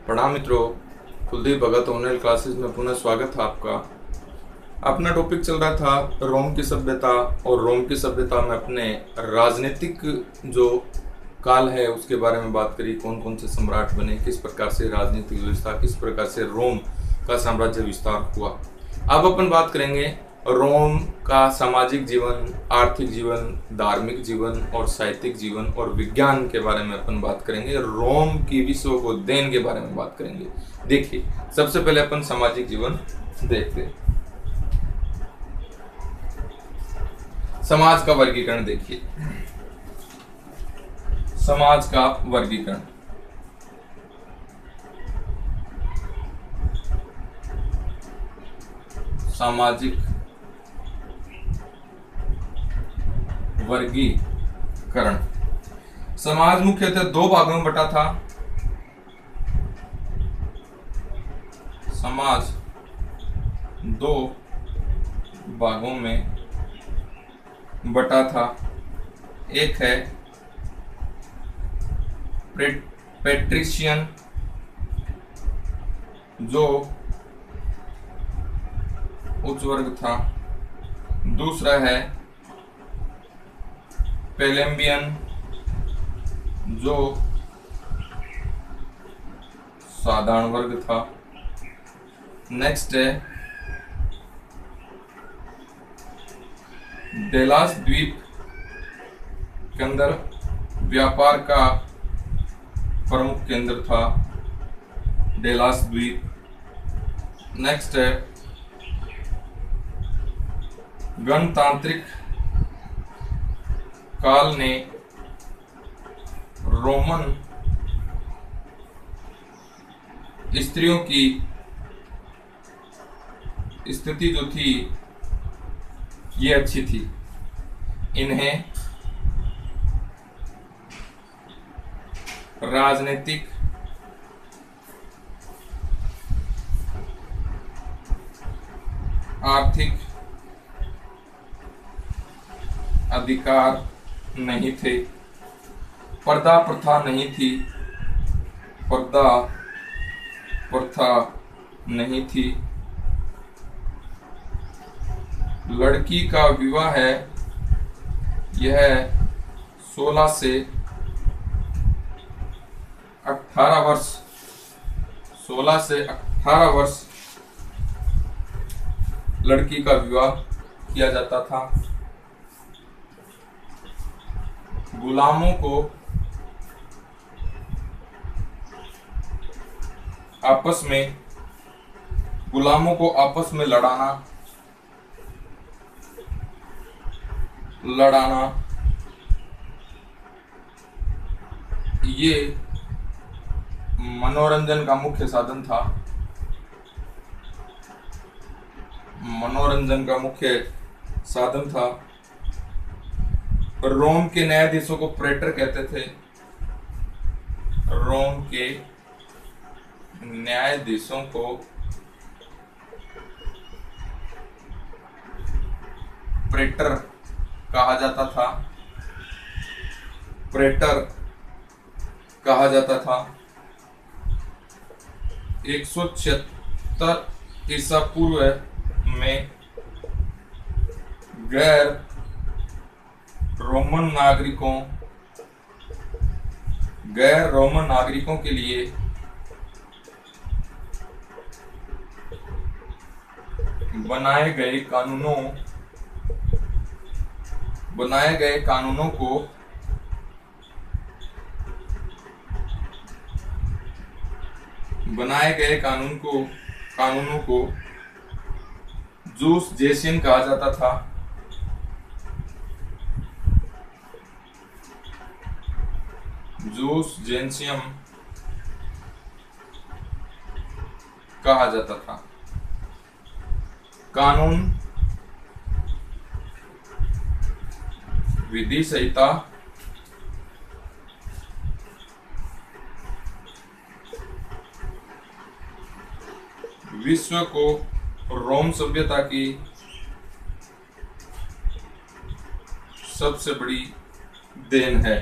प्रणाम मित्रों, कुलदीप भगत online classes में पुनः स्वागत है आपका। अपना टॉपिक चल रहा था रोम की सभ्यता, और रोम की सभ्यता में अपने राजनीतिक जो काल है उसके बारे में बात करी। कौन कौन से सम्राट बने, किस प्रकार से राजनीतिक व्यवस्था, किस प्रकार से रोम का साम्राज्य विस्तार हुआ। अब अपन बात करेंगे रोम का सामाजिक जीवन, आर्थिक जीवन, धार्मिक जीवन और साहित्यिक जीवन और विज्ञान के बारे में अपन बात करेंगे। रोम की विश्व को देन के बारे में बात करेंगे। देखिए, सबसे पहले अपन सामाजिक जीवन देखते हैं। समाज का वर्गीकरण देखिए, समाज का वर्गीकरण। सामाजिक वर्गीकरण। समाज मुख्यतः दो भागों में बटा था। समाज दो भागों में बटा था। एक है पेट्रिशियन, जो उच्च वर्ग था। दूसरा है प्लेबेयन, जो साधारण वर्ग था। नेक्स्ट है डेलास द्वीप के अंदर व्यापार का प्रमुख केंद्र था डेलास द्वीप। नेक्स्ट है गणतांत्रिक काल ने रोमन स्त्रियों की स्थिति जो थी ये अच्छी थी। इन्हें राजनीतिक, आर्थिक अधिकार नहीं थे, पर्दा प्रथा नहीं थी, पर्दा प्रथा नहीं थी। लड़की का विवाह है यह 16 से 18 वर्ष 16 से 18 वर्ष लड़की का विवाह किया जाता था। गुलामों को आपस में लड़ाना ये मनोरंजन का मुख्य साधन था। रोम के न्यायाधीशों को प्रेटर कहते थे। रोम के न्यायाधीशों को प्रेटर कहा जाता था। 176 ईसा पूर्व में गैर रोमन नागरिकों के लिए बनाए गए कानूनों को जूस जेसियन कहा जाता था। जूस जेनसियम कहा जाता था। कानून, विधि संहिता, विश्व को रोम सभ्यता की सबसे बड़ी देन है।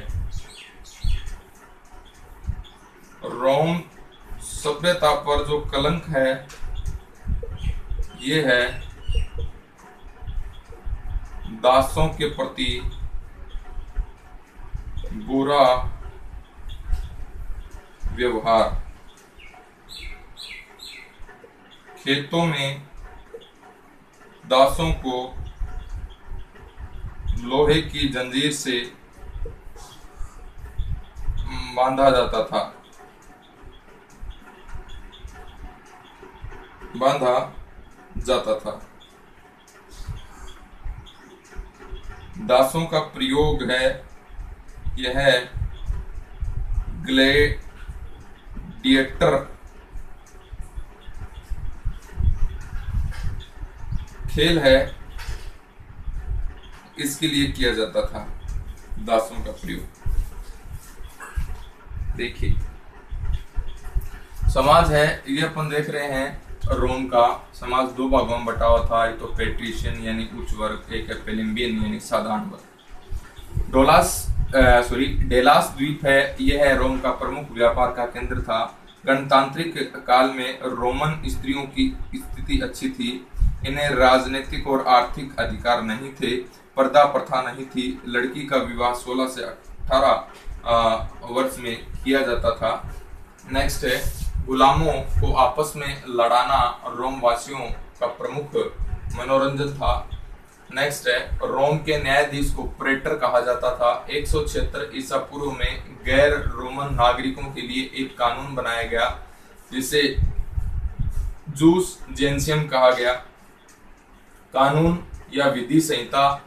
रोम सभ्यता पर जो कलंक है ये है दासों के प्रति बुरा व्यवहार। खेतों में दासों को लोहे की जंजीर से बांधा जाता था। दासों का प्रयोग है यह ग्लैडिएटर खेल है, इसके लिए किया जाता था दासों का प्रयोग। देखिए समाज है ये अपन देख रहे हैं। रोम का समाज दो भागों में बटा हुआ था, एक तो पेट्रिशियन यानी उच्च वर्ग, एक है प्लेबियन यानी साधारण वर्ग। डेलास द्वीप है, यह है रोम का प्रमुख व्यापार का केंद्र था। गणतांत्रिक काल में रोमन स्त्रियों की स्थिति अच्छी थी, इन्हें राजनीतिक और आर्थिक अधिकार नहीं थे, पर्दा प्रथा नहीं थी, लड़की का विवाह 16 से 18 वर्ष में किया जाता था। नेक्स्ट है गुलामों को आपस में लड़ाना रोम वासियों का प्रमुख मनोरंजन था। नेक्स्ट है रोम के न्यायाधीश को प्रेटर कहा जाता था। 176 ईसा पूर्व में गैर रोमन नागरिकों के लिए एक कानून बनाया गया जिसे जूस जेंसियम कहा गया। कानून या विधि संहिता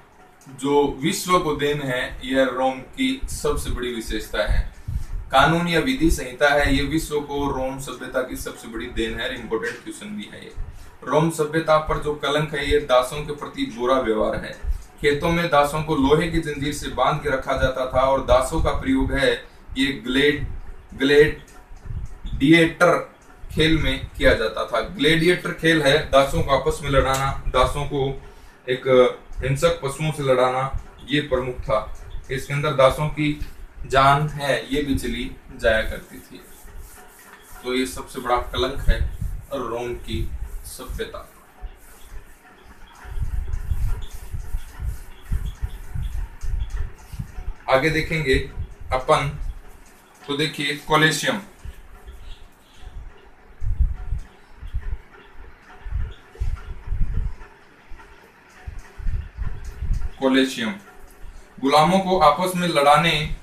जो विश्व को देन है, यह रोम की सबसे बड़ी विशेषता है। कानून या विधि संहिता है, ये विश्व को रोम सभ्यता की सबसे बड़ी देन है। इंपॉर्टेंट क्वेश्चन भी है ये। रोम सभ्यता पर जो कलंक है ये दासों के प्रति बुरा व्यवहार है। खेतों में दासों को लोहे की जंजीर से बांध के रखा जाता था और दासों का प्रयोग है ये ग्लैडिएटर खेल में किया जाता था। ग्लैडिएटर खेल है दासों को आपस में लड़ाना, दासों को एक हिंसक पशुओं से लड़ाना, ये प्रमुख था। इसके अंदर दासों की जान है ये भी चली जाया करती थी। तो ये सबसे बड़ा कलंक है रोम की सभ्यता। आगे देखेंगे अपन, तो देखिए कोलेशियम। कोलेशियम गुलामों को आपस में लड़ाने,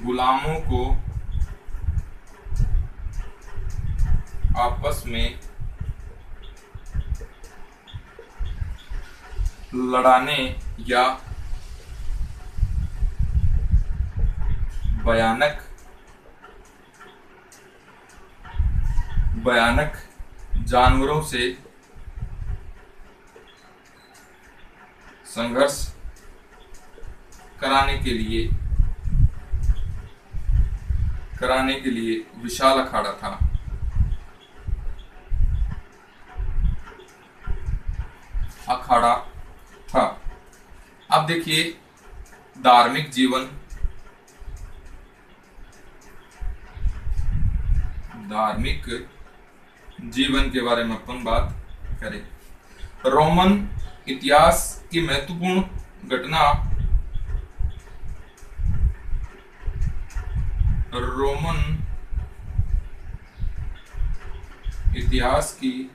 गुलामों को आपस में लड़ाने या भयानक जानवरों से संघर्ष कराने के लिए विशाल अखाड़ा था। अब देखिए धार्मिक जीवन के बारे में अपन बात करें। रोमन इतिहास की महत्वपूर्ण घटना, रोमन इतिहास की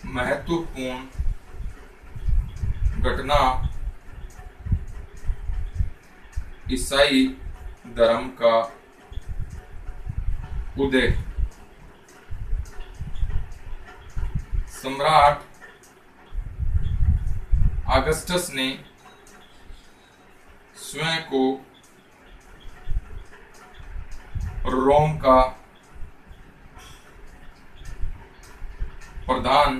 महत्वपूर्ण घटना ईसाई धर्म का उदय। सम्राट अगस्टस ने स्वयं को रोम का प्रधान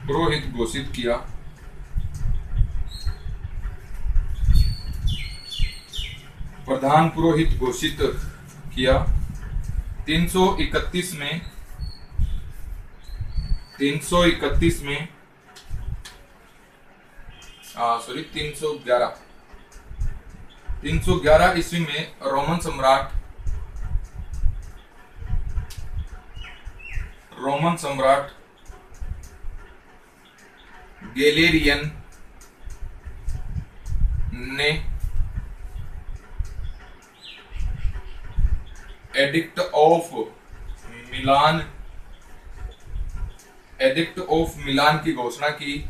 पुरोहित घोषित किया। प्रधान पुरोहित घोषित किया। 331 में सॉरी 311 ईस्वी में रोमन सम्राट गैलेरियन ने एडिक्ट ऑफ मिलान की घोषणा की।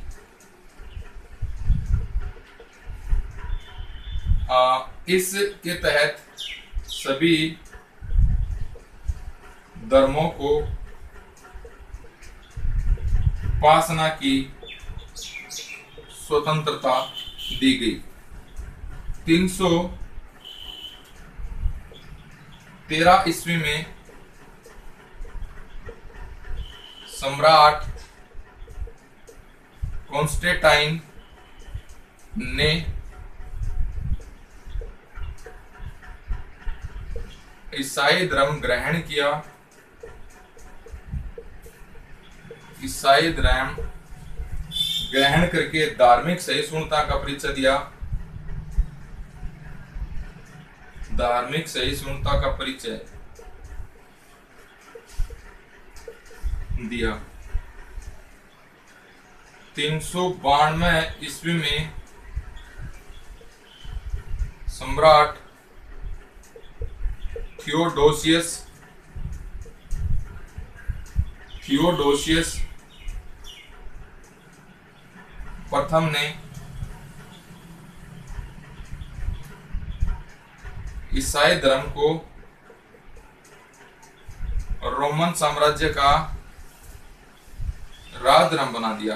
इसके तहत सभी धर्मों को उपासना की स्वतंत्रता दी गई। 313 ईस्वी में सम्राट कॉन्स्टेंटाइन ने ईसाई धर्म ग्रहण किया। ईसाई धर्म ग्रहण करके धार्मिक सहिष्णुता का परिचय दिया। धार्मिक सहिष्णुता का परिचय दिया। 392 ईस्वी में सम्राट थियोडोसियस प्रथम ने ईसाई धर्म को रोमन साम्राज्य का राजधर्म बना दिया।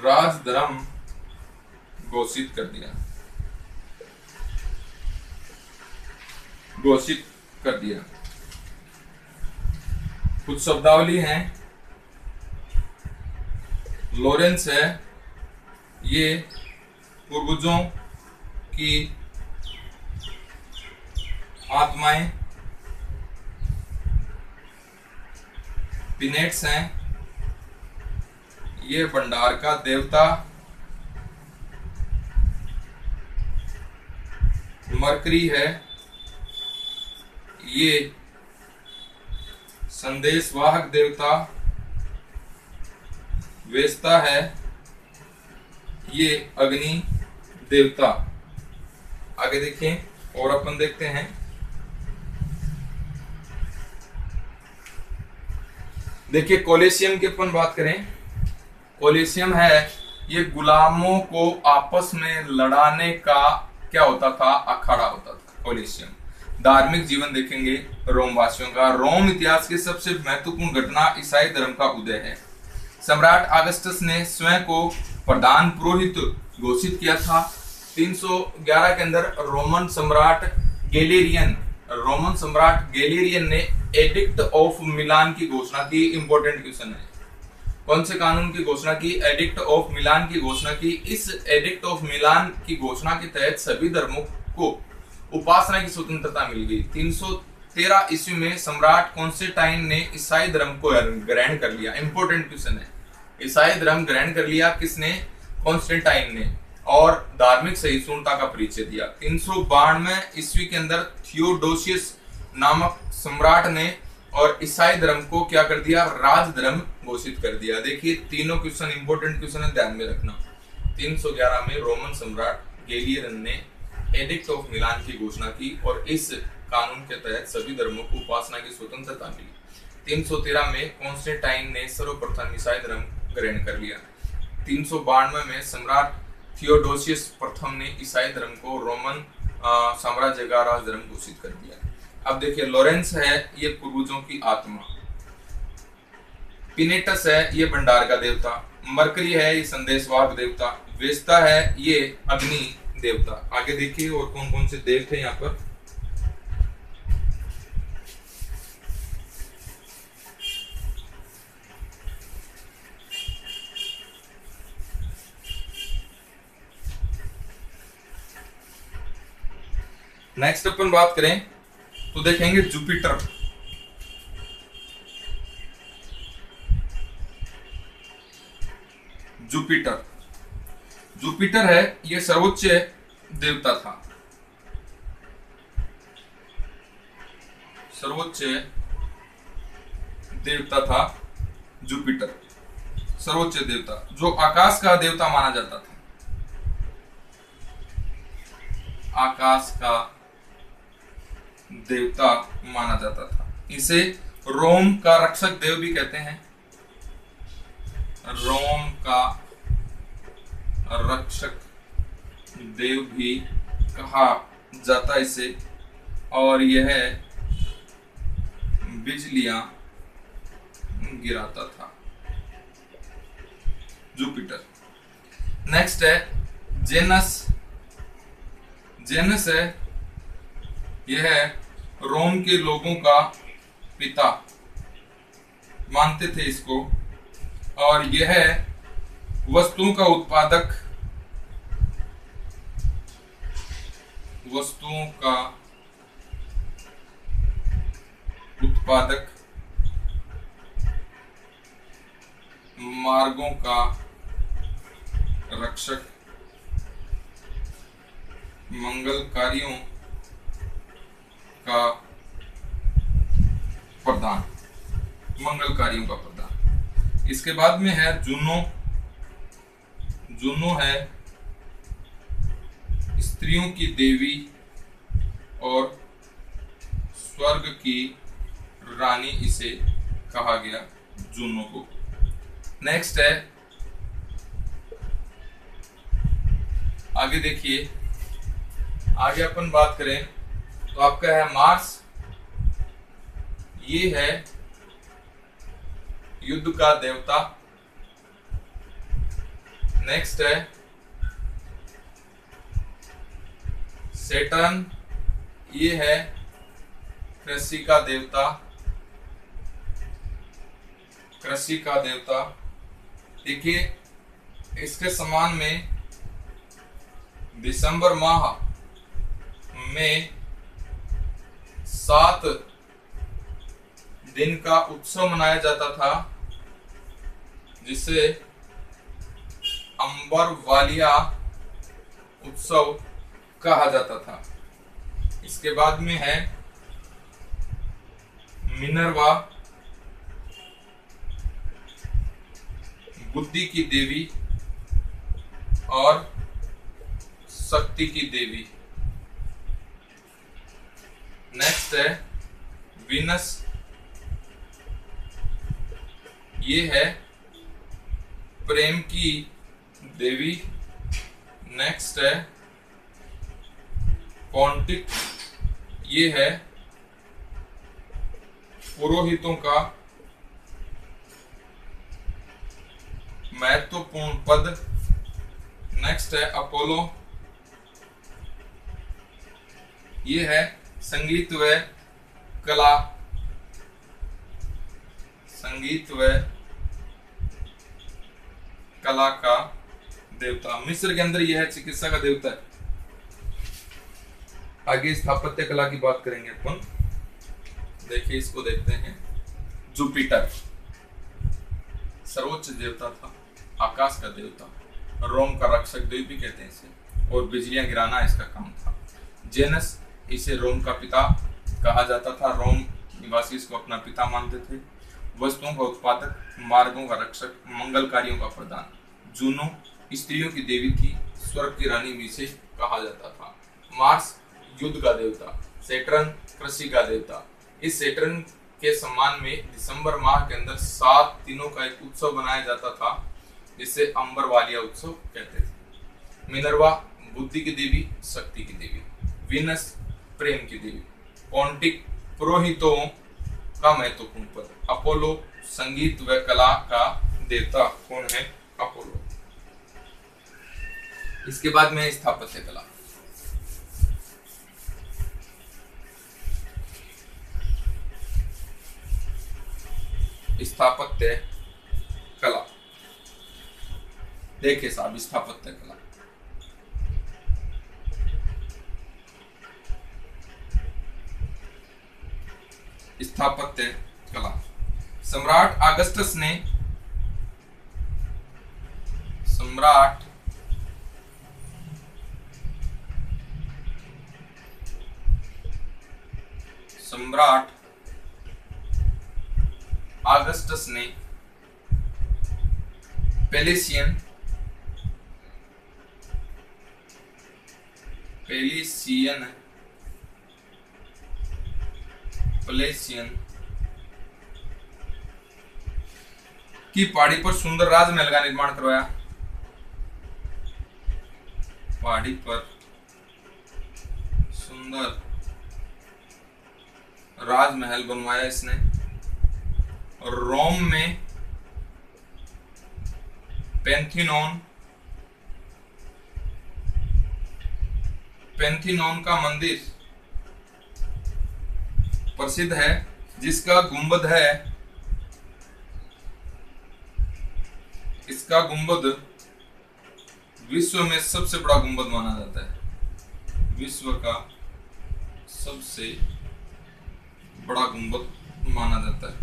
राजधर्म घोषित कर दिया। कुछ शब्दावली हैं। लॉरेंस है, ये पूर्वजों की आत्माएं। पिनेट्स हैं, ये भंडार का देवता। मरकरी है, ये संदेशवाहक देवता। वेस्ता है, ये अग्नि देवता। आगे देखें और अपन देखते हैं। देखिए कोलिसियम की अपन बात करें। कोलिसियम है, ये गुलामों को आपस में लड़ाने का क्या होता था, अखाड़ा होता था। कोलिसियम धार्मिक जीवन देखेंगे रोम वासियों का। रोम इतिहास की सबसे महत्वपूर्ण घटना ईसाई धर्म का उदय है। सम्राट अगस्टस ने स्वयं को प्रधान पुरोहित घोषित किया था। 311 के अंदर रोमन सम्राट गैलेरियन ने एडिक्ट ऑफ मिलान की घोषणा की। इंपॉर्टेंट क्वेश्चन है, कौन से कानून की घोषणा की? एडिक्ट ऑफ मिलान की घोषणा की। इस एडिक्ट ऑफ मिलान की घोषणा के तहत सभी धर्मों को उपासना की स्वतंत्रता मिल गई। 313 ईस्वी में सम्राट कॉन्स्टेंटाइन ने ईसाई धर्म को ग्रहण कर लिया। इंपॉर्टेंट क्वेश्चन है, ईसाई धर्म ग्रहण कर लिया किसने? कॉन्स्टेंटाइन ने, और धार्मिक सहिष्णुता का परिचय दिया। 392 ईस्वी के अंदर थियोडोसियस नामक सम्राट ने और ईसाई धर्म को क्या कर दिया? राजधर्म घोषित कर दिया। देखिए तीनों क्वेश्चन इंपॉर्टेंट क्वेश्चन है, ध्यान में रखना। 311 में रोमन सम्राट गैलियन ने एडिक्ट ऑफ मिलान की घोषणा की और इस कानून के तहत सभी धर्मों को उपासना की स्वतंत्रता मिली। 313 में कॉन्स्टेंटाइन ने सर्वप्रथम ईसाई धर्म ग्रहण कर लिया। 392 में सम्राट थियोडोसियस प्रथम ने ईसाई धर्म को रोमन साम्राज्य का राजधर्म घोषित कर दिया। अब देखिए लॉरेंस है, ये पूर्वजों की आत्मा। पिनेटस है, ये भंडार का देवता। मरकरी है, ये संदेशवाहक देवता। वेस्ता है, ये अग्नि देवता। आगे देखिए और कौन कौन से देव थे यहाँ पर। नेक्स्ट अपन बात करें तो देखेंगे जुपिटर। जुपिटर। जुपिटर है ये सर्वोच्च देवता था, सर्वोच्च देवता था जुपिटर, सर्वोच्च देवता जो आकाश का देवता माना जाता था, आकाश का देवता माना जाता था। इसे रोम का रक्षक देव भी कहते हैं, रोम का रक्षक देव भी कहा जाता इसे, और यह बिजलियां गिराता था, जुपिटर। नेक्स्ट है जेनस। जेनस है यह रोम के लोगों का पिता मानते थे इसको, और यह वस्तुओं का उत्पादक, वस्तुओं का उत्पादक, मार्गों का रक्षक, मंगल कार्यों का प्रधान, मंगल कार्यों का प्रधान। इसके बाद में है जूनो। जूनो है स्त्रियों की देवी और स्वर्ग की रानी इसे कहा गया, जूनो को। नेक्स्ट है, आगे देखिए, आगे अपन बात करें तो आपका है मार्स। ये है युद्ध का देवता। नेक्स्ट है सैटर्न। ये है कृषि का देवता, कृषि का देवता। देखिए इसके समान में दिसंबर माह में 7 दिन का उत्सव मनाया जाता था, जिसे अंबर वालिया उत्सव कहा जाता था। इसके बाद में है मिनर्वा, बुद्धि की देवी और शक्ति की देवी। नेक्स्ट है वीनस। ये है प्रेम की देवी। नेक्स्ट है पॉन्टिक। ये है पुरोहितों का महत्वपूर्ण पद। नेक्स्ट है अपोलो। ये है संगीत व कला, संगीत व कला का देवता। मिस्र के अंदर यह चिकित्सा का देवता है। आगे स्थापत्य कला की बात करेंगे अपन। देखिए इसको देखते हैं। जुपिटर सर्वोच्च देवता था, आकाश का देवता, रोम का रक्षक देव भी कहते हैं इसे, और बिजलियां गिराना इसका काम था। जेनस, इसे रोम का पिता कहा जाता था, रोम निवासी इसको अपना पिता मानते थे। वस्तुओं का उत्पादक, मार्गों का रक्षक, मंगल कार्यों का प्रदान। जूनो स्त्रियों की देवी थी, स्वर्ग की रानी भी इसे कहा जाता था। मार्स युद्ध का देवता। सैटर्न कृषि का देवता। इस सैटर्न के सम्मान में दिसंबर माह के अंदर 7 दिनों का एक उत्सव बनाया जाता था, जिसे अंबर वालिया उत्सव कहते थे। मिनर्वा बुद्धि की देवी, शक्ति की देवी। वीनस प्रेम की देवी। पॉन्टिक पुरोहितों का महत्वपूर्ण पद। अपोलो संगीत व कला का देवता। कौन है? अपोलो। इसके बाद में स्थापत्य कला। स्थापत्य कला देखिए साहब, स्थापत्य कला स्थापत्य कला। सम्राट अगस्टस ने सम्राट ऑगस्टस ने पेलिसियन की पहाड़ी पर सुंदर राजमहल का निर्माण करवाया। पहाड़ी पर सुंदर राजमहल बनवाया इसने। और रोम में पैंथिनोन का मंदिर प्रसिद्ध है, जिसका गुंबद है, इसका गुंबद विश्व में सबसे बड़ा गुंबद माना जाता है। विश्व का सबसे बड़ा गुंबद माना जाता है।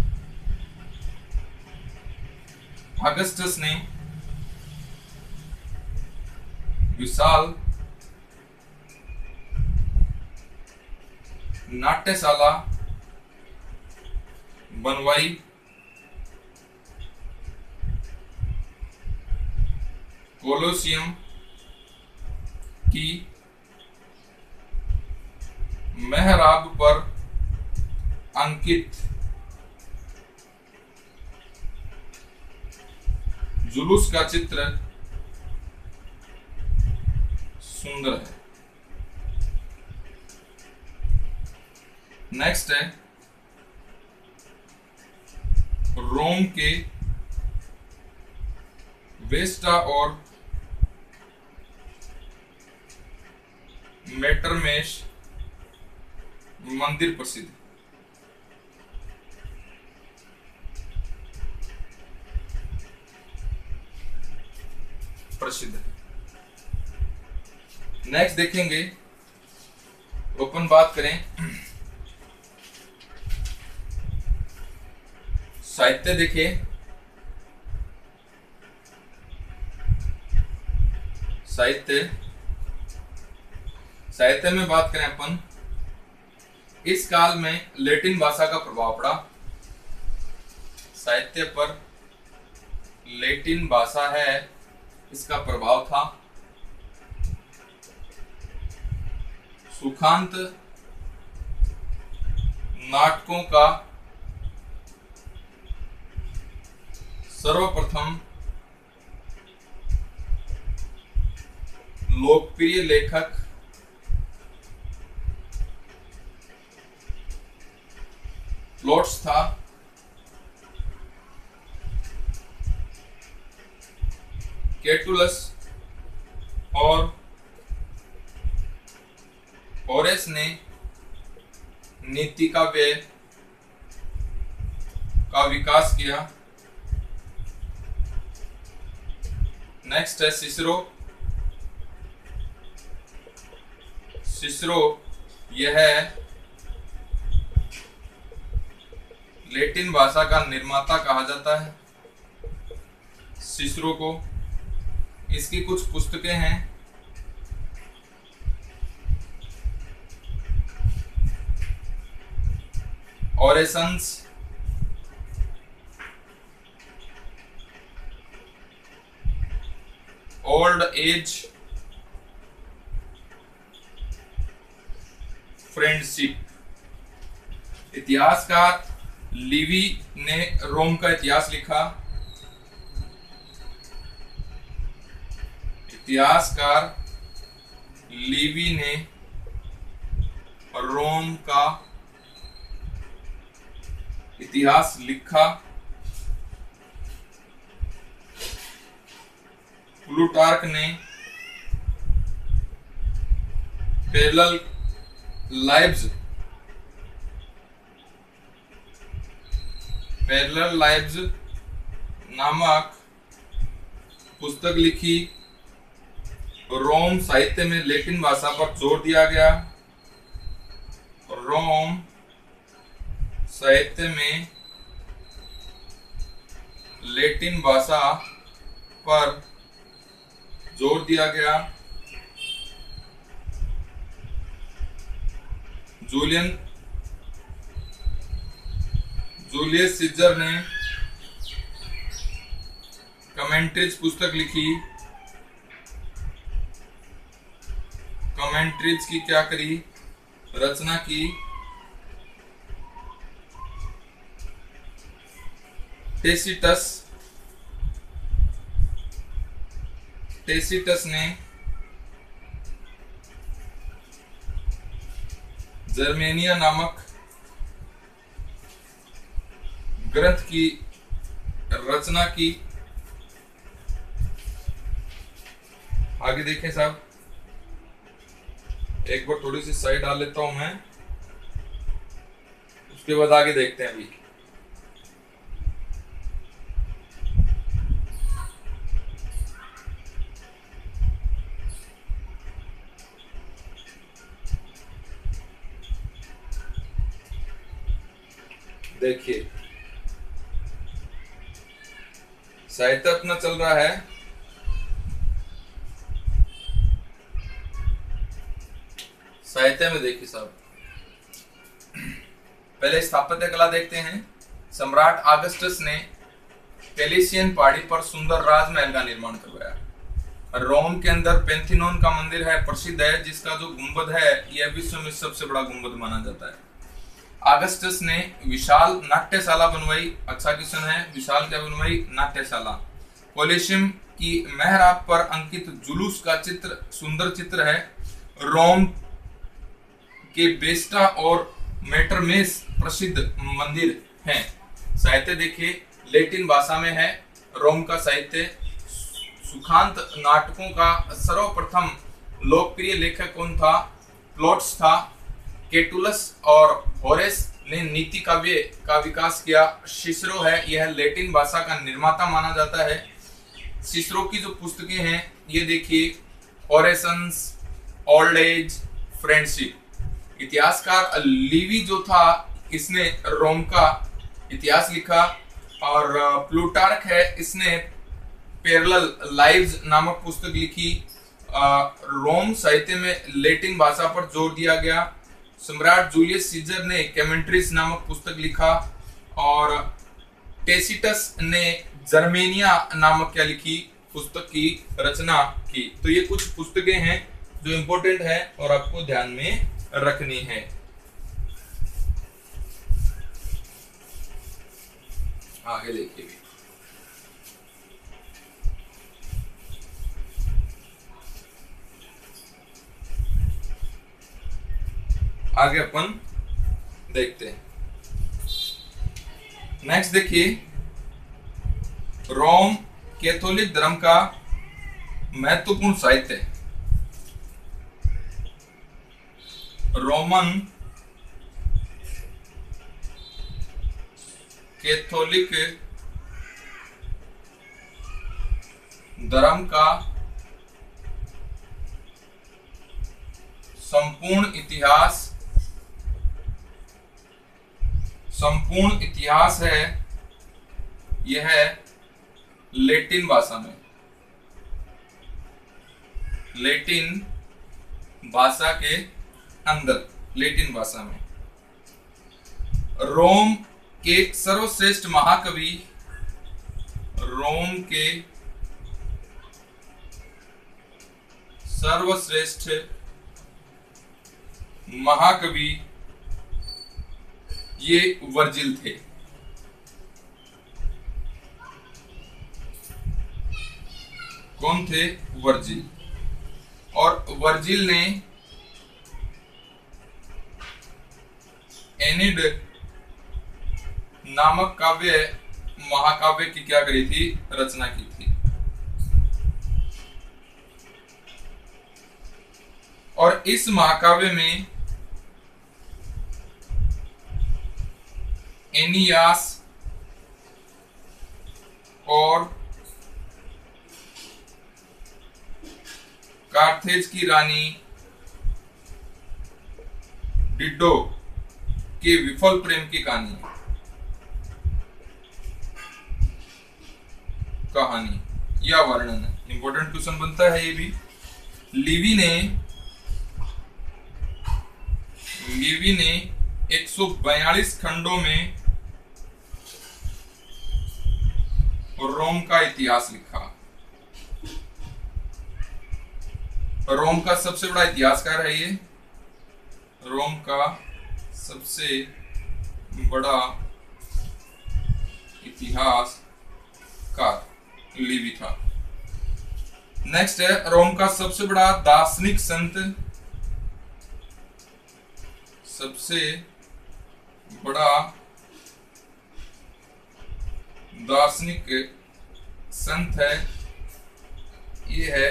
ऑगस्टस ने विशाल नाट्यशाला बनवाई। कोलोसियम की मेहराब पर अंकित जुलूस का चित्र सुंदर है। नेक्स्ट है रोम के वेस्टा और मेटरमेश मंदिर प्रसिद्ध है। नेक्स्ट देखेंगे, ओपन बात करें साहित्य। देखिए साहित्य में बात करें अपन, इस काल में लैटिन भाषा का प्रभाव पड़ा। साहित्य पर लैटिन भाषा है, इसका प्रभाव था। सुखांत नाटकों का सर्वप्रथम लोकप्रिय लेखक प्लॉट्स था। कैटुलस और होरेस ने नीति काव्य का विकास किया। नेक्स्ट है सिसरो यह लैटिन भाषा का निर्माता कहा जाता है। सिसरो को, इसकी कुछ पुस्तकें हैं। Orations, old age friendship. इतिहासकार लिवी ने रोम का इतिहास लिखा। इतिहासकार लिवी ने रोम का इतिहास लिखा। प्लूटार्क ने पैरेलल लाइव्स नामक पुस्तक लिखी। रोम साहित्य में लैटिन भाषा पर जोर दिया गया। रोम साहित्य में लैटिन भाषा पर जोर दिया गया। जूलियस सीजर ने कमेंट्रीज पुस्तक लिखी। कमेंट्रीज की क्या करी, रचना की। टेसिटस ने जर्मेनिया नामक ग्रंथ की रचना की। आगे देखें साहब, एक बार थोड़ी सी साइड डाल लेता हूं मैं, उसके बाद आगे देखते हैं। अभी देखिए, साहित्य अपना चल रहा है। साहित्य में देखिए साहब, पहले स्थापत्य कला देखते हैं। सम्राट ऑगस्टस ने पेलिसियन पहाड़ी पर सुंदर राजमहल का निर्माण करवाया। रोम के अंदर पेंथिनोन का मंदिर है, प्रसिद्ध है, जिसका जो गुंबद है यह विश्व में सबसे बड़ा गुंबद माना जाता है। ऑगस्टस ने विशाल नाट्यशाला बनवाई। अच्छा क्वेश्चन है, विशाल क्या बनवाई? नाट्यशाला। कोलिशियम की मेहराब पर अंकित जुलूस का चित्र सुंदर चित्र है। रोम के बेस्टा और मेटरमेस प्रसिद्ध मंदिर हैं। साहित्य देखिए, लैटिन भाषा में है रोम का साहित्य। सुखांत नाटकों का सर्वप्रथम लोकप्रिय लेखक कौन था? प्लॉट्स था। केटुलस और होरेस ने नीति काव्य का विकास किया। सिसरो है, यह लैटिन भाषा का निर्माता माना जाता है। सिसरो की जो पुस्तकें हैं ये देखिए, ओरेशंस, ओल्ड एज, फ्रेंडशिप। इतिहासकार लिवी जो था, इसने रोम का इतिहास लिखा। और प्लूटार्क है, इसने पैरेलल लाइव्स नामक पुस्तक लिखी। रोम साहित्य में लैटिन भाषा पर जोर दिया गया। सम्राट जूलियस सीजर ने कमेंट्रीज नामक पुस्तक लिखा। और टेसिटस ने जर्मेनिया नामक क्या लिखी? पुस्तक की रचना की। तो ये कुछ पुस्तकें हैं जो इंपॉर्टेंट है और आपको ध्यान में रखनी है। आगे देखिए, आगे अपन देखते हैं। नेक्स्ट देखिए, रोम कैथोलिक धर्म का महत्वपूर्ण साहित्य। रोमन कैथोलिक धर्म का संपूर्ण इतिहास है। यह लैटिन भाषा में, लैटिन भाषा के अंदर, लैटिन भाषा में। रोम के सर्वश्रेष्ठ महाकवि, रोम के सर्वश्रेष्ठ महाकवि ये वर्जिल थे। कौन थे? वर्जिल। और वर्जिल ने एनिड नामक काव्य, महाकाव्य की क्या करी थी? रचना की थी। और इस महाकाव्य में एनियास और कार्थेज की रानी डिडो के विफल प्रेम की कहानी या वर्णन है। इंपॉर्टेंट क्वेश्चन बनता है ये भी। लिवी ने 142 खंडों में रोम का इतिहास लिखा। रोम का सबसे बड़ा इतिहासकार है ये। रोम का सबसे बड़ा इतिहासकार लिवी था। नेक्स्ट है रोम का सबसे बड़ा दार्शनिक संत। सबसे बड़ा दार्शनिक संत है, ये है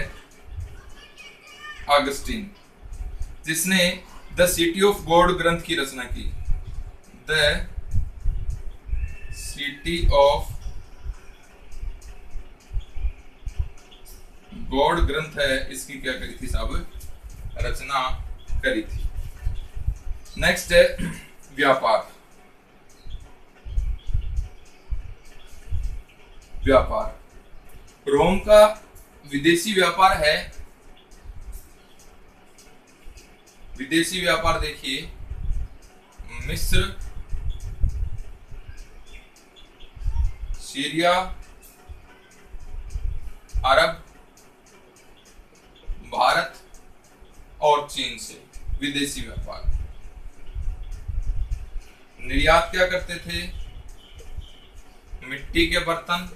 ऑगस्टीन, जिसने द सिटी ऑफ गॉड ग्रंथ की रचना की। द सिटी ऑफ गॉड ग्रंथ है, इसकी क्या करी थी साहब, रचना करी थी। नेक्स्ट है व्यापार। रोम का विदेशी व्यापार है। विदेशी व्यापार देखिए, मिस्र, सीरिया, अरब, भारत और चीन से विदेशी व्यापार। निर्यात क्या करते थे? मिट्टी के बर्तन,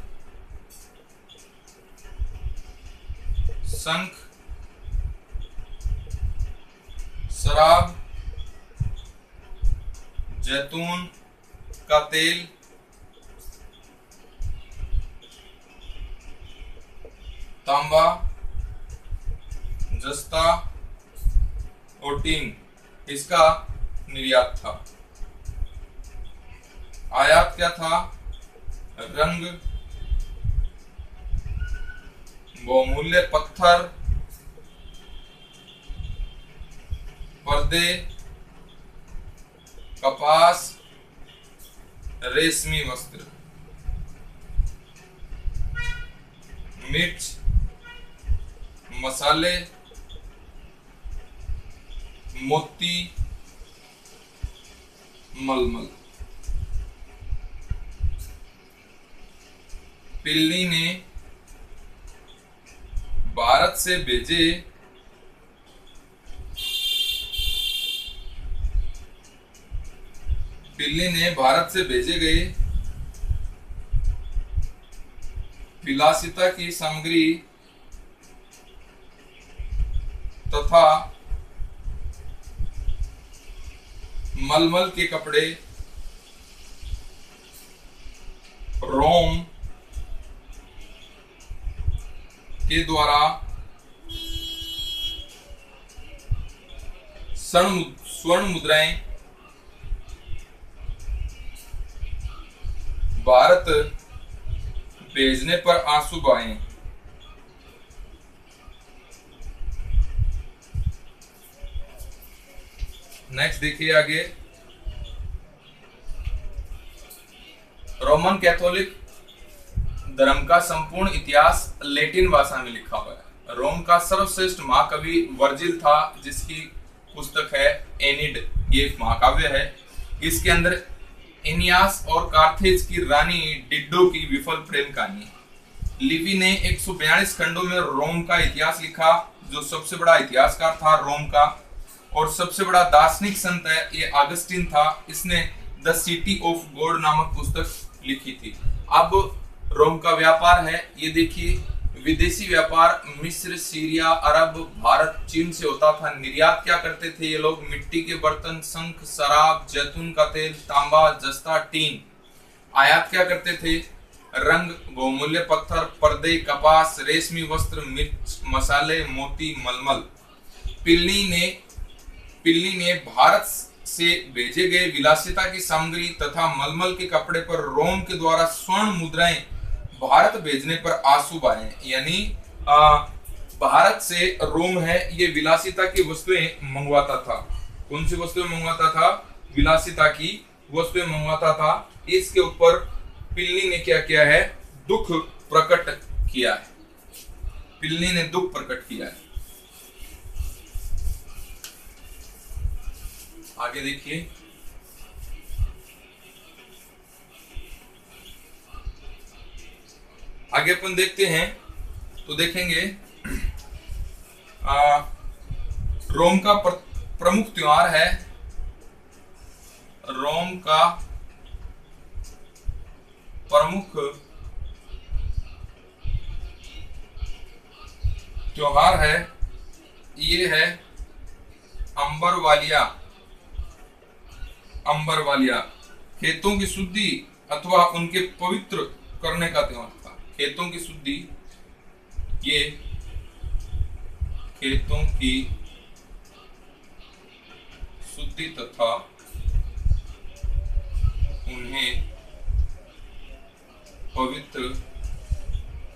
शंख, शराब, जैतून का तेल, तांबा, जस्ता और टीन, इसका निर्यात था। आयात क्या था? रंग, बहुमूल्य पत्थर, पर्दे, कपास, रेशमी वस्त्र, मिर्च, मसाले, मोती, मलमल। पिल्ली ने भारत से भेजे गए विलासिता की सामग्री तथा मलमल के कपड़े रोम के द्वारा स्वर्ण मुद्राएं भारत भेजने पर आंसू बहाए। नेक्स्ट देखिए आगे, रोमन कैथोलिक धर्म का संपूर्ण इतिहास लैटिन भाषा में लिखा हुआ है। रोम का सर्वश्रेष्ठ महाकवि वर्जिल था, जिसकी पुस्तक है एनिड, ये महाकाव्य है। इसके अंदर एनियास और कार्थेज की रानी डिड्डो की विफल प्रेम कहानी। लिवी ने 142 खंडों में रोम का इतिहास लिखा, जो सबसे बड़ा इतिहासकार था रोम का, और सबसे बड़ा दार्शनिक संत है ये ऑगस्टीन था। इसने द सिटी ऑफ गॉड नामक पुस्तक लिखी थी। अब रोम का व्यापार है, ये देखिए, विदेशी व्यापार मिस्र, सीरिया, अरब, भारत, चीन से होता था। निर्यात क्या करते थे ये लोग? मिट्टी के बर्तन, शंख, शराब, जैतून का तेल, तांबा, जस्ता, टीन। आयात क्या करते थे? रंग, बहुमूल्य पत्थर, पर्दे, कपास, रेशमी वस्त्र, मिर्च, मसाले, मोती, मलमल। पिल्ली ने भारत से भेजे गए विलासिता की सामग्री तथा मलमल के कपड़े पर रोम के द्वारा स्वर्ण मुद्राएं भारत भेजने पर आंसू बहाए। यानी भारत से रोम है ये विलासिता की वस्तुएं मंगवाता था। कौन सी वस्तुएं मंगवाता था? विलासिता की वस्तुएं मंगवाता था। इसके ऊपर पिल्ली ने क्या किया है? दुख प्रकट किया है। प्लिनी ने दुख प्रकट किया है। आगे देखिए, आगे अपन देखते हैं तो देखेंगे रोम का प्रमुख त्योहार है, रोम का प्रमुख त्योहार है, ये है अंबरवालिया। अंबरवालिया खेतों की शुद्धि अथवा उनके पवित्र करने का त्योहार था। खेतों की शुद्धि, ये खेतों की शुद्धि तथा उन्हें पवित्र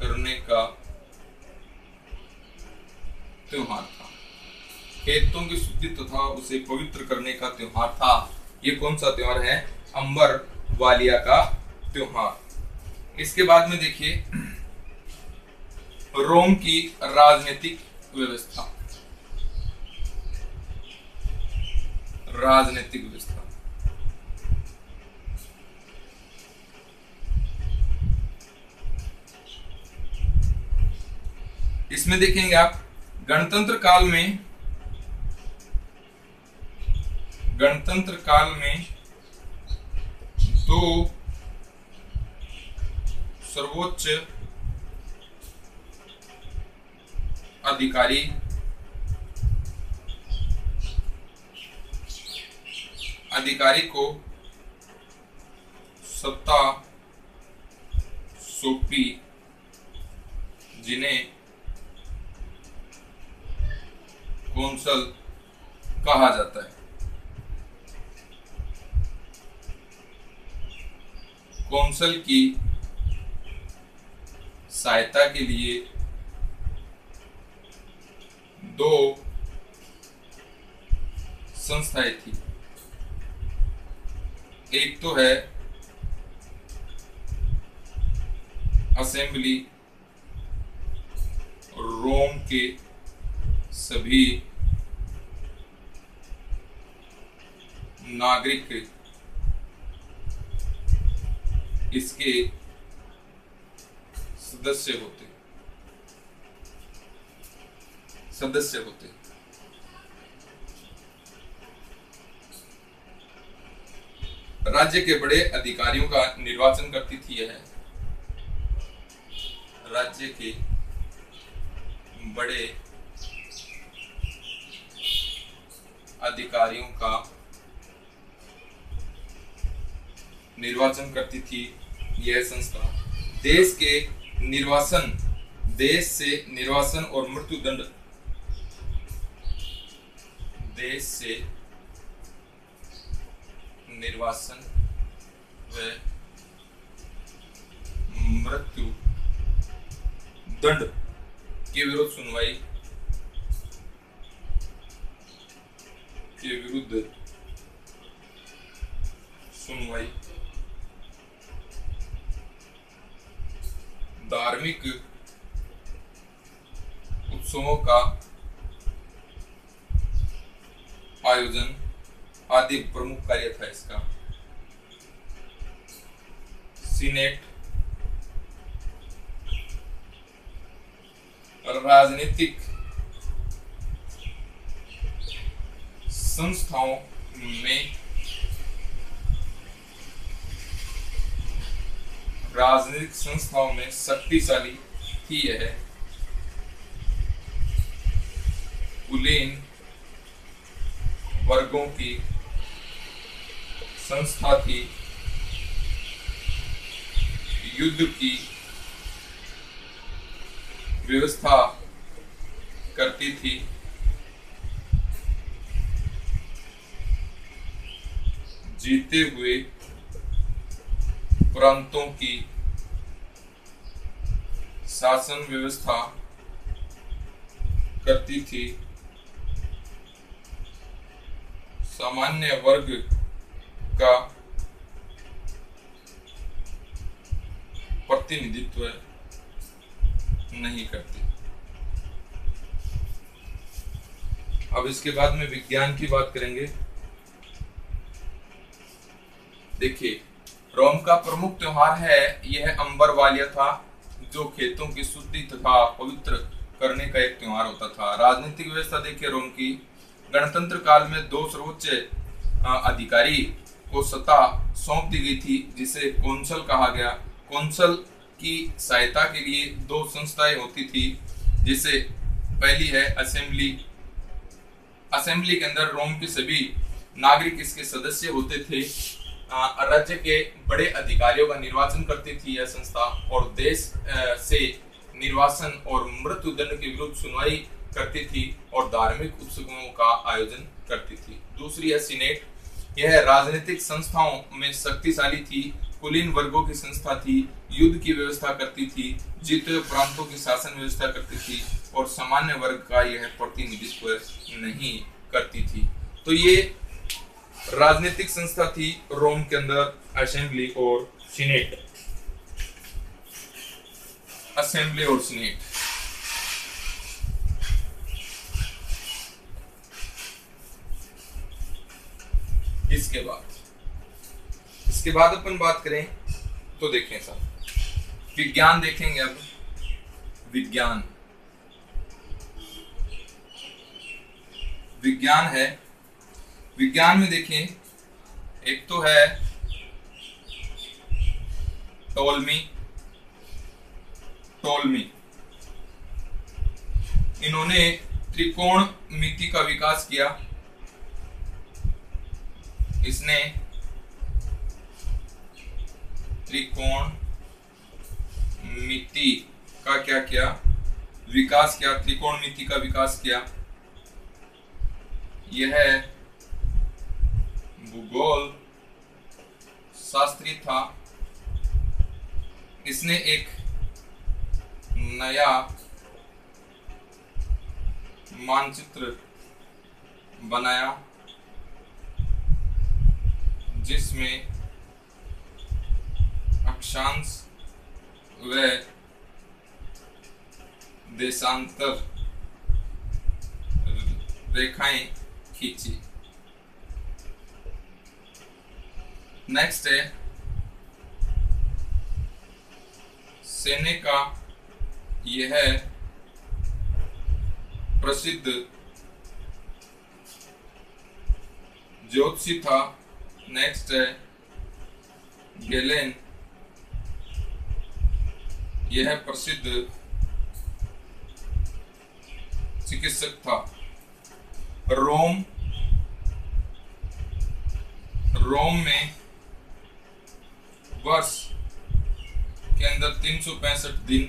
करने का त्योहार था। खेतों की शुद्धि तथा उसे पवित्र करने का त्योहार था। ये कौन सा त्योहार है? अंबरवालिया का त्योहार। इसके बाद में देखिए रोम की राजनीतिक व्यवस्था। राजनीतिक व्यवस्था, इसमें देखेंगे आप गणतंत्र काल में, गणतंत्र काल में दो सर्वोच्च अधिकारी को सत्ता सौंपी, जिन्हें कौंसल कहा जाता है। कौंसल की सहायता के लिए दो संस्थाएं थी। एक तो है असेंबली, रोम के सभी नागरिक इसके सदस्य होते। राज्य के बड़े अधिकारियों का निर्वाचन करती थी यह। राज्य के बड़े अधिकारियों का निर्वाचन करती थी यह संस्था। देश से निर्वासन और मृत्युदंड, देश से निर्वासन व मृत्यु दंड के विरुद्ध सुनवाई धार्मिक उत्सवों का आयोजन आदि प्रमुख कार्य था इसका। सीनेट राजनीतिक संस्थाओं में शक्तिशाली थी यह। कुलीन वर्गों की संस्था थी, युद्ध की व्यवस्था करती थी, जीते हुए प्रांतों की शासन व्यवस्था करती थी, सामान्य वर्ग का प्रतिनिधित्व नहीं करती। अब इसके बाद में विज्ञान की बात करेंगे। देखिए, रोम का प्रमुख त्योहार है यह अंबरवालिया था, जो खेतों की शुद्धि तथा पवित्र करने का एक त्योहार होता था। राजनीतिक व्यवस्था देखिए रोम की। गणतंत्र काल में 2 सर्वोच्च अधिकारी को सत्ता सौंप दी गई थी, जिसे कौंसल कहा गया। कौंसल की सहायता के लिए 2 संस्थाएं होती थी, जिसे पहली है असेंबली। असेंबली के अंदर रोम के सभी नागरिक इसके सदस्य होते थे। राज्य के बड़े अधिकारियों का निर्वाचन करती थी यह संस्था, और देश से निर्वासन और मृत्युदंड के विरुद्ध सुनवाई करती थी और धार्मिक उत्सवों का आयोजन करती थी। दूसरी है सीनेट। यह राजनीतिक संस्थाओं में शक्तिशाली थी, कुलीन वर्गों की संस्था थी, युद्ध की व्यवस्था करती थी, जीते हुए प्रांतों की शासन व्यवस्था करती थी और सामान्य वर्ग का यह प्रतिनिधित्व नहीं करती थी। तो ये राजनीतिक संस्था थी रोम के अंदर, असेंबली और सीनेट। असेंबली और सीनेट। इसके बाद अपन बात करें तो देखें सर, विज्ञान देखेंगे। अब विज्ञान है। विज्ञान में देखें, एक तो है टोल्मी। इन्होंने त्रिकोणमिति का विकास किया। इसने त्रिकोणमिति का क्या किया? विकास किया। त्रिकोणमिति का विकास किया। यह भूगोल शास्त्री था। इसने एक नया मानचित्र बनाया, जिसमें अक्षांश व देशांतर रेखाएं खींची। नेक्स्ट है सेनेका। यह प्रसिद्ध ज्योतिषी था। नेक्स्ट है गैलेन। यह प्रसिद्ध चिकित्सक था। रोम में वर्ष के अंदर 365 दिन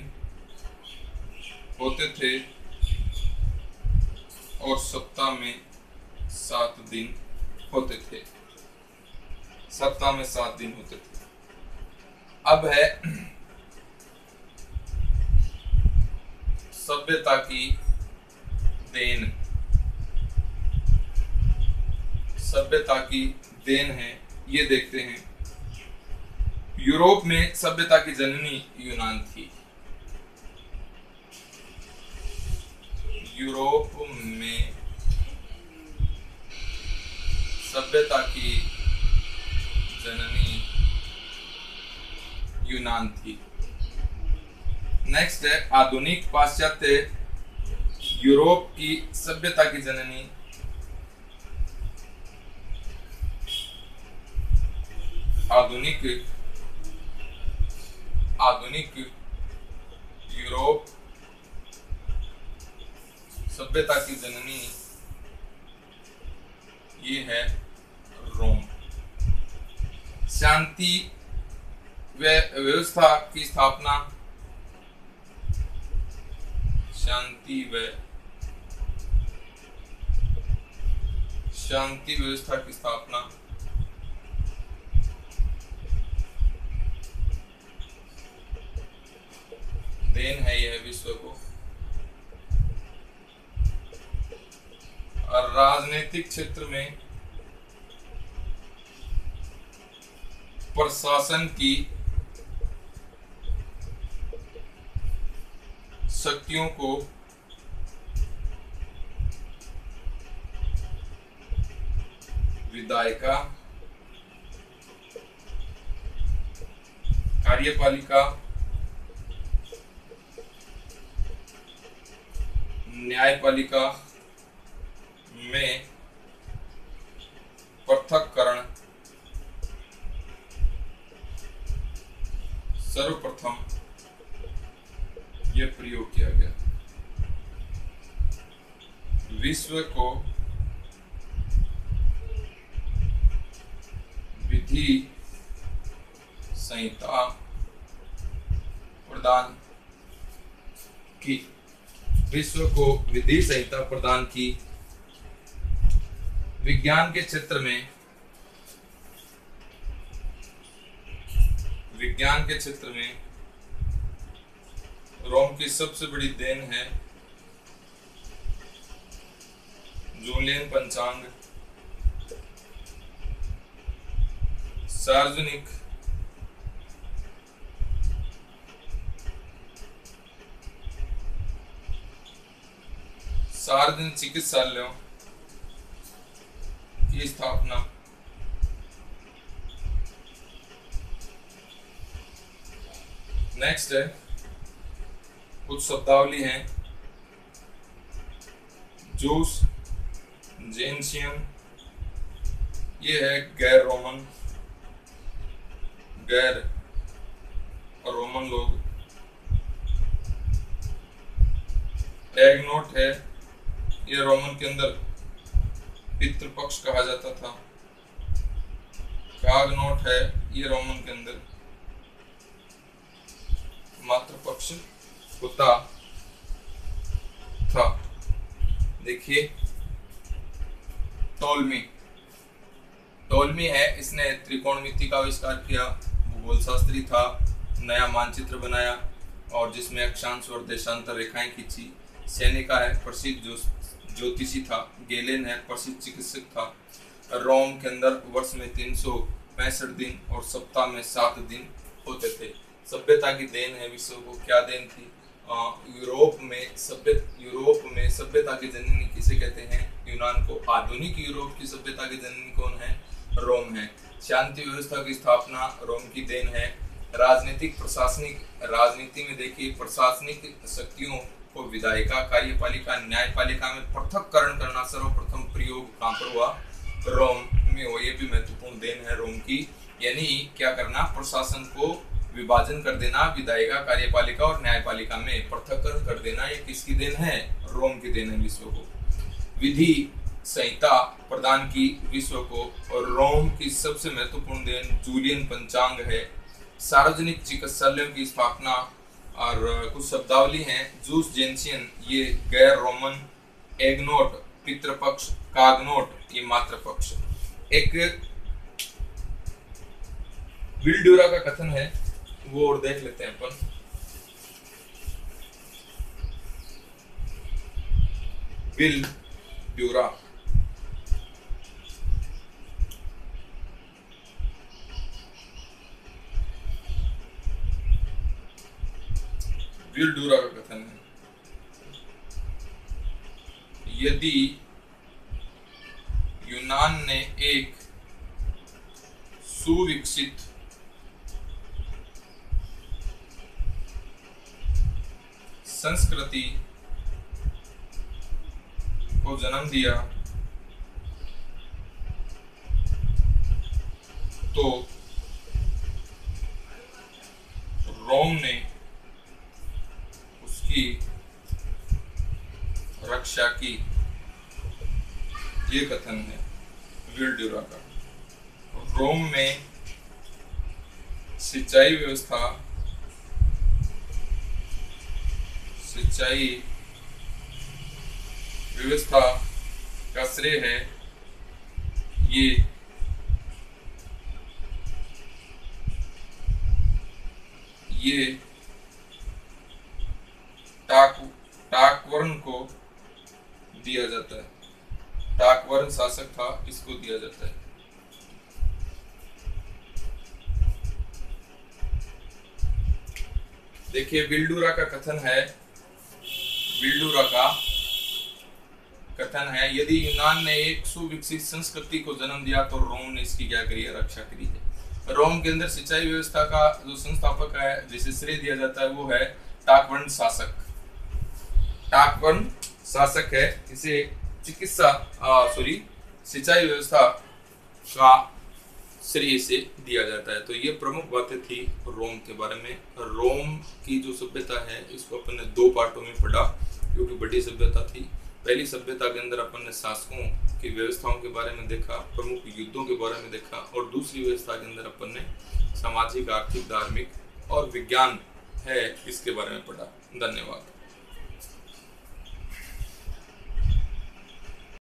होते थे और सप्ताह में 7 दिन होते थे। अब है सभ्यता की देन है, ये देखते हैं। यूरोप में सभ्यता की जननी यूनान थी। यूरोप में सभ्यता की जननी यूनान थी। नेक्स्ट है आधुनिक पाश्चात्य यूरोप की सभ्यता की जननी आधुनिक यूरोप सभ्यता की जननी ये है रोम। शांति व व्यवस्था की स्थापना। शांति व्यवस्था की स्थापना देन है यह विश्व को। और राजनीतिक क्षेत्र में प्रशासन की शक्तियों को विधायिका, कार्यपालिका, न्यायपालिका में पृथक्करण सर्वप्रथम यह प्रयोग किया गया। विश्व को विधि संहिता प्रदान की, विश्व को विधि संहिता प्रदान की। विज्ञान के क्षेत्र में, विज्ञान के क्षेत्र में रोम की सबसे बड़ी देन है जूलियन पंचांग। सार्वजनिक चिकित्सालयों की स्थापना, नेक्स्ट है कुछ शब्दावली हैं। जूस जेनसियन, ये है गैर रोमन लोग। एग्नोट है, ये रोमन के अंदर पितृपक्ष कहा जाता था। कागनोट है, ये रोमन के अंदर मातृपक्ष होता था। देखिए टोलमी है, इसने त्रिकोणमिति का आविष्कार किया, भूगोल शास्त्री था, नया मानचित्र बनाया और जिसमें अक्षांश और देशांतर रेखाएं खींची। सेनेका है, प्रसिद्ध ज्योतिषी था। गेलेन है, प्रसिद्ध चिकित्सक था। रोम के अंदर वर्ष में 365 दिन और सप्ताह में 7 दिन होते थे। सभ्यता की देन है विश्व को। क्या देन थी? यूरोप में सभ्यता की जननी किसे कहते हैं? यूनान को। आधुनिक यूरोप की सभ्यता की जननी कौन है? रोम है। शांति व्यवस्था की स्थापना रोम की देन है। राजनीति में देखिए, प्रशासनिक शक्तियों को विधायिका, कार्यपालिका, न्यायपालिका में पृथक्करण करना सर्वप्रथम प्रयोग कहां पर हुआ? रोम में हो। ये भी महत्वपूर्ण देन है रोम की। यानी क्या करना? प्रशासन को विभाजन कर देना, विधायिका, कार्यपालिका और न्यायपालिका में पृथक्करण कर देना। ये किसकी देन है? रोम की देन है विश्व को। विधि संहिता प्रदान की विश्व को, और रोम की सबसे महत्वपूर्ण देन जूलियन पंचांग है। सार्वजनिक चिकित्सालयों की स्थापना, और कुछ शब्दावली हैं। जूस जेनसियन, ये गैर रोमन। एग्नोट पितृपक्ष, कागनोट ये मातृपक्ष। एक विल्ड्यूरा का कथन है, वो और देख लेते हैं अपन। विल्ड्यूरा का कथन है, यदि यूनान ने एक सुविकसित संस्कृति को जन्म दिया तो रोम ने उसकी रक्षा की। ये कथन है विल्ड्यूरा का। रोम में सिंचाई व्यवस्था का श्रेय है ये टाकवर्न को दिया जाता है। टाकवर्न शासक था, इसको दिया जाता है। देखिए विल्ड्यूरा का कथन है, विल्ड्यूरा का कथन है, यदि यूनान ने एक सुविकसित संस्कृति को जन्म दिया तो रोम ने इसकी क्या करी है, रक्षा करी है। रोम के अंदर सिंचाई व्यवस्था का जो संस्थापक है, जिसे श्रेय दिया जाता है, वो है टाकवन शासक। टाकवन शासक है, इसे सिंचाई व्यवस्था का श्रेय से दिया जाता है। तो ये प्रमुख बातें थी रोम के बारे में। रोम की जो सभ्यता है इसको अपन ने 2 पार्टों में पढ़ा, क्योंकि बड़ी सभ्यता थी। पहली सभ्यता के अंदर अपन ने शासकों की व्यवस्थाओं के बारे में देखा, प्रमुख युद्धों के बारे में देखा, और दूसरी व्यवस्था के अंदर अपन ने सामाजिक, आर्थिक, धार्मिक और विज्ञान है इसके बारे में पढ़ा। धन्यवाद।